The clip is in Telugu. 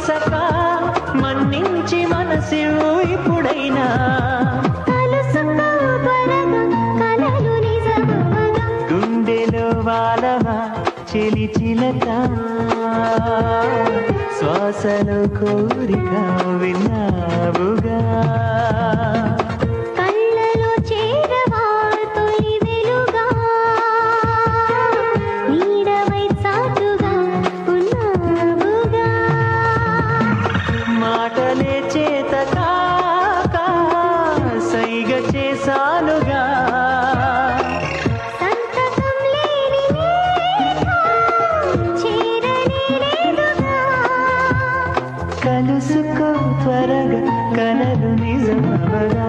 క్షమించక మన్నించి మనసు ఇప్పుడైనా గుండెలో వాలవా చెలి చిలక శ్వాసలో కోరిక విన్నావుగా మాటలే చేత కాక సైగ చేసానుగా కలుసుకో త్వరగా కలలు నిజమవగా